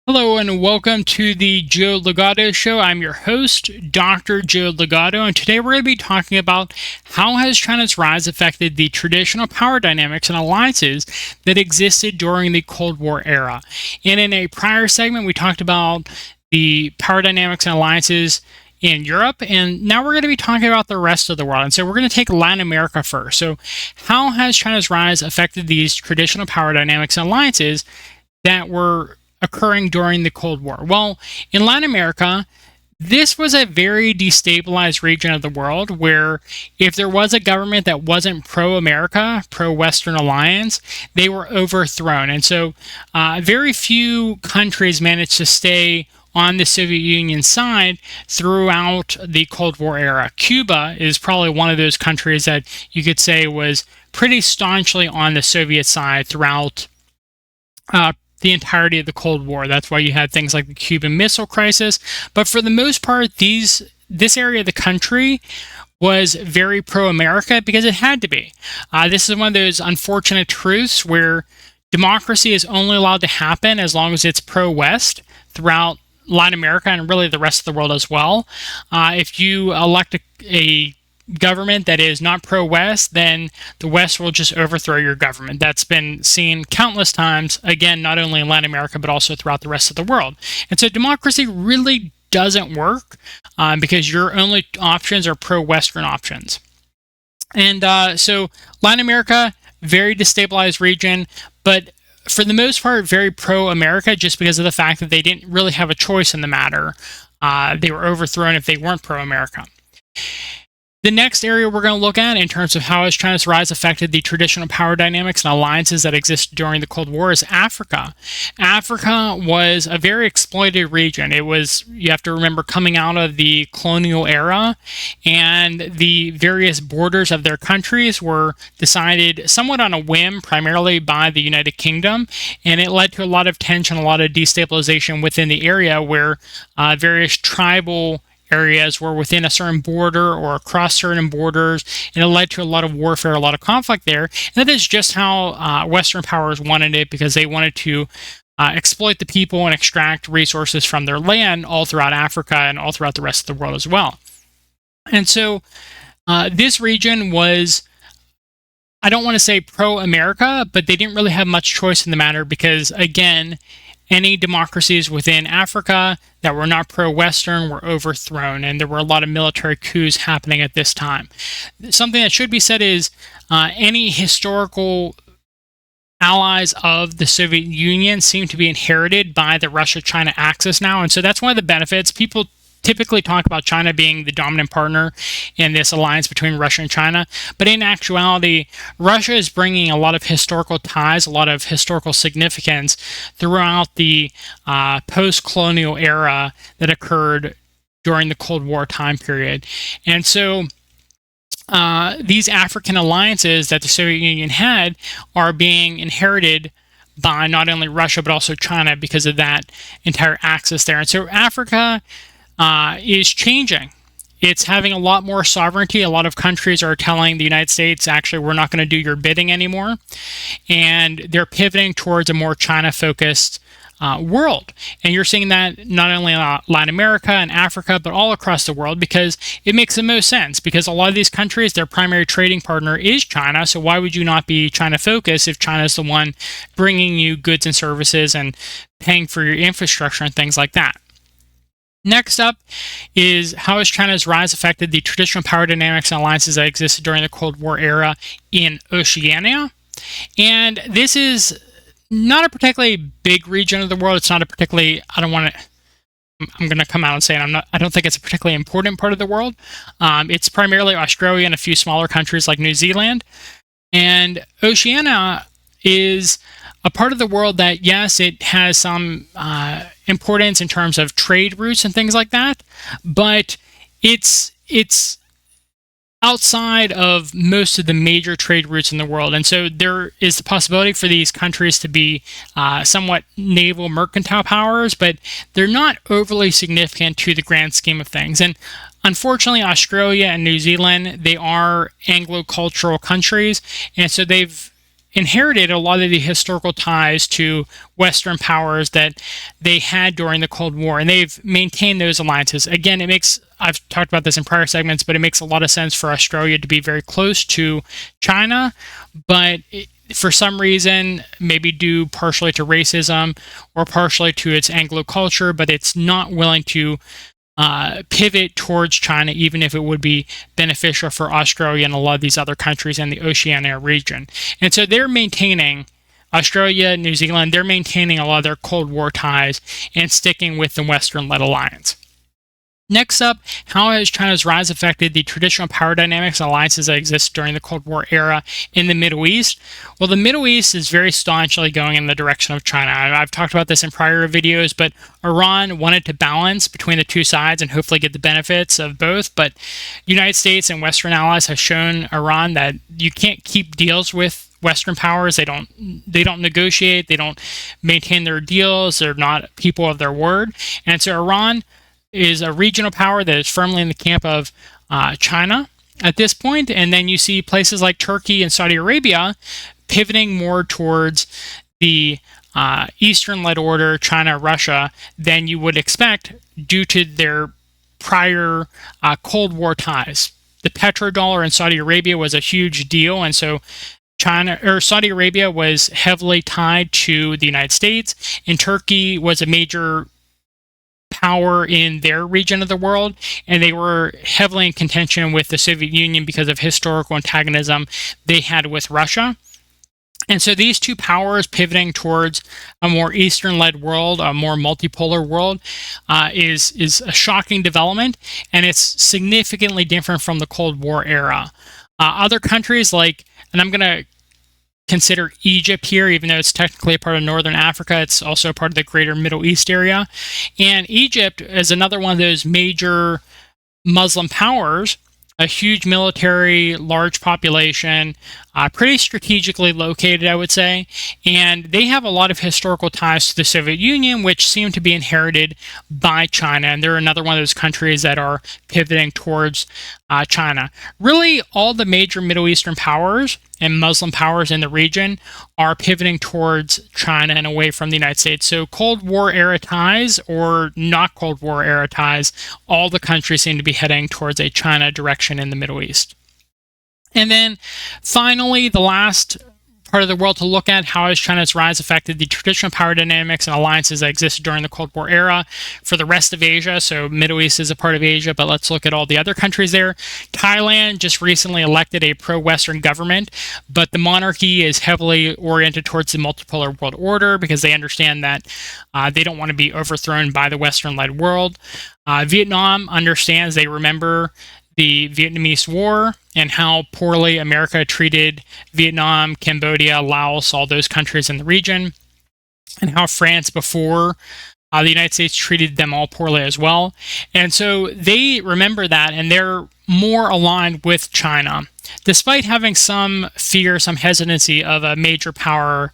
Hello and welcome to the Joe Ligato Show. I'm your host, Dr. Joe Ligato, and today we're going to be talking about how has China's rise affected the traditional power dynamics and alliances that existed during the Cold War era. And in a prior segment, we talked about the power dynamics and alliances in Europe, and now we're going to be talking about the rest of the world. And so we're going to take Latin America first. So how has China's rise affected these traditional power dynamics and alliances that were occurring during the Cold War? Well, in Latin America, this was a very destabilized region of the world where if there was a government that wasn't pro-America, pro-Western alliance, they were overthrown. And so very few countries managed to stay on the Soviet Union side throughout the Cold War era. Cuba is probably one of those countries that you could say was pretty staunchly on the Soviet side throughout the entirety of the Cold War. That's why you had things like the Cuban Missile Crisis. But for the most part, this area of the country was very pro-America because it had to be. This is one of those unfortunate truths where democracy is only allowed to happen as long as it's pro-West throughout Latin America and really the rest of the world as well. If you elect a government that is not pro-West, then the West will just overthrow your government. That's been seen countless times, again, not only in Latin America, but also throughout the rest of the world. And so democracy really doesn't work because your only options are pro-Western options. And so Latin America, very destabilized region, but for the most part, very pro-America just because of the fact that they didn't really have a choice in the matter. They were overthrown if they weren't pro-America. The next area we're going to look at in terms of how has China's rise affected the traditional power dynamics and alliances that existed during the Cold War is Africa. Africa was a very exploited region. It was, you have to remember, coming out of the colonial era, and the various borders of their countries were decided somewhat on a whim, primarily by the United Kingdom, and it led to a lot of tension, a lot of destabilization within the area where various tribal areas were within a certain border or across certain borders, and it led to a lot of warfare, a lot of conflict there. And that is just how Western powers wanted it, because they wanted to exploit the people and extract resources from their land all throughout Africa and all throughout the rest of the world as well. And so this region was, I don't want to say pro-America, but they didn't really have much choice in the matter because, again, any democracies within Africa that were not pro-Western were overthrown, and there were a lot of military coups happening at this time. Something that should be said is any historical allies of the Soviet Union seem to be inherited by the Russia-China axis now, and so that's one of the benefits. People typically talk about China being the dominant partner in this alliance between Russia and China, but in actuality, Russia is bringing a lot of historical ties, a lot of historical significance throughout the post-colonial era that occurred during the Cold War time period. And so these African alliances that the Soviet Union had are being inherited by not only Russia but also China because of that entire axis there. And so Africa is changing. It's having a lot more sovereignty. A lot of countries are telling the United States, actually, we're not going to do your bidding anymore. And they're pivoting towards a more China-focused world. And you're seeing that not only in Latin America and Africa, but all across the world, because it makes the most sense. Because a lot of these countries, their primary trading partner is China. So why would you not be China-focused if China's the one bringing you goods and services and paying for your infrastructure and things like that? Next up is how has China's rise affected the traditional power dynamics and alliances that existed during the Cold War era in Oceania. And this is not a particularly big region of the world. It's not a particularly, I'm going to come out and say I don't think it's a particularly important part of the world. It's primarily Australia and a few smaller countries like New Zealand. And Oceania is a part of the world that, yes, it has some importance in terms of trade routes and things like that, but it's outside of most of the major trade routes in the world. And so there is the possibility for these countries to be somewhat naval mercantile powers, but they're not overly significant to the grand scheme of things. And unfortunately, Australia and New Zealand, they are Anglo-cultural countries, and so they've inherited a lot of the historical ties to Western powers that they had during the Cold War, and they've maintained those alliances. Again, I've talked about this in prior segments, but it makes a lot of sense for Australia to be very close to China, but for some reason, maybe due partially to racism or partially to its Anglo culture, but it's not willing to pivot towards China, even if it would be beneficial for Australia and a lot of these other countries in the Oceania region. And so they're maintaining, Australia, New Zealand, they're maintaining a lot of their Cold War ties and sticking with the Western-led alliance. Next up, how has China's rise affected the traditional power dynamics and alliances that exist during the Cold War era in the Middle East? Well, the Middle East is very staunchly going in the direction of China. I've talked about this in prior videos, but Iran wanted to balance between the two sides and hopefully get the benefits of both. But United States and Western allies have shown Iran that you can't keep deals with Western powers. They don't negotiate. They don't maintain their deals. They're not people of their word. And so Iran is a regional power that is firmly in the camp of China at this point. And then you see places like Turkey and Saudi Arabia pivoting more towards the Eastern-led order, China, Russia, than you would expect due to their prior Cold War ties. The petrodollar in Saudi Arabia was a huge deal, and so Saudi Arabia was heavily tied to the United States, and Turkey was a major power in their region of the world, and they were heavily in contention with the Soviet Union because of historical antagonism they had with Russia. And so these two powers pivoting towards a more Eastern-led world, a more multipolar world, is a shocking development, and it's significantly different from the Cold War era. Other countries like, and I'm going to consider Egypt here, even though it's technically a part of Northern Africa, it's also a part of the greater Middle East area. And Egypt is another one of those major Muslim powers, a huge military, large population, pretty strategically located, I would say. And they have a lot of historical ties to the Soviet Union, which seem to be inherited by China. And they're another one of those countries that are pivoting towards China. Really, all the major Middle Eastern powers and Muslim powers in the region are pivoting towards China and away from the United States. So Cold War era ties or not Cold War era ties, all the countries seem to be heading towards a China direction in the Middle East. And then finally, the last part of the world to look at, how has China's rise affected the traditional power dynamics and alliances that existed during the Cold War era for the rest of Asia. So Middle East is a part of Asia, but let's look at all the other countries there. Thailand just recently elected a pro-Western government, but the monarchy is heavily oriented towards the multipolar world order because they understand that they don't want to be overthrown by the Western-led world. Vietnam understands, they remember the Vietnamese War and how poorly America treated Vietnam, Cambodia, Laos, all those countries in the region, and how France before the United States treated them all poorly as well. And so they remember that, and they're more aligned with China, despite having some fear, some hesitancy of a major power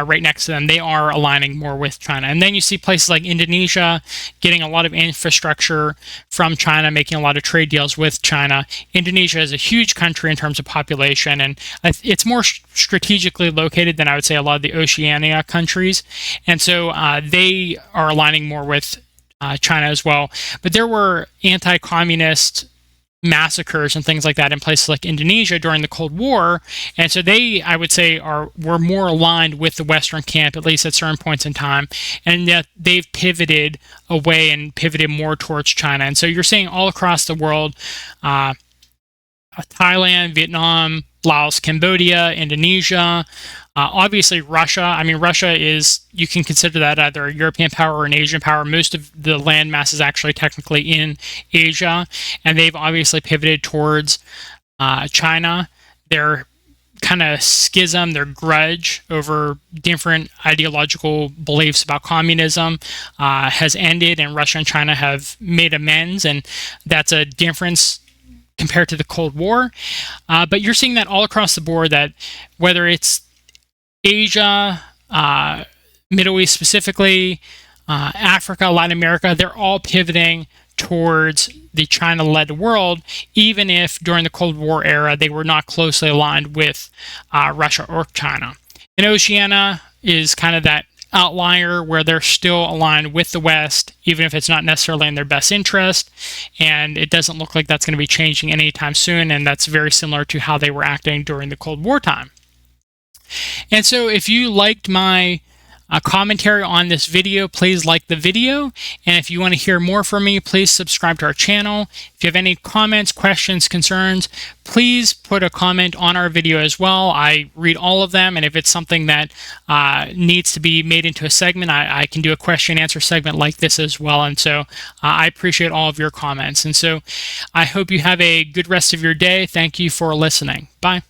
right next to them. They are aligning more with China. And then you see places like Indonesia getting a lot of infrastructure from China, making a lot of trade deals with China. Indonesia is a huge country in terms of population, and it's more strategically located than I would say a lot of the Oceania countries. And so they are aligning more with China as well. But there were anti-communist massacres and things like that in places like Indonesia during the Cold War, and so they, I would say, were more aligned with the Western camp, at least at certain points in time, and yet they've pivoted away and pivoted more towards China. And so you're seeing all across the world, Thailand, Vietnam, Laos, Cambodia, Indonesia, obviously Russia. I mean, Russia is, you can consider that either a European power or an Asian power. Most of the landmass is actually technically in Asia, and they've obviously pivoted towards China. Their kind of schism, their grudge over different ideological beliefs about communism has ended, and Russia and China have made amends, and that's a difference compared to the Cold War. But you're seeing that all across the board, that whether it's Asia, Middle East specifically, Africa, Latin America, they're all pivoting towards the China-led world, even if during the Cold War era they were not closely aligned with Russia or China. And Oceania is kind of that outlier where they're still aligned with the West, even if it's not necessarily in their best interest. And it doesn't look like that's going to be changing anytime soon. And that's very similar to how they were acting during the Cold War time. And so if you liked my commentary on this video, please like the video. And if you want to hear more from me, please subscribe to our channel. If you have any comments, questions, concerns, please put a comment on our video as well. I read all of them, and if it's something that needs to be made into a segment, I can do a question and answer segment like this as well. And so I appreciate all of your comments. And so I hope you have a good rest of your day. Thank you for listening. Bye.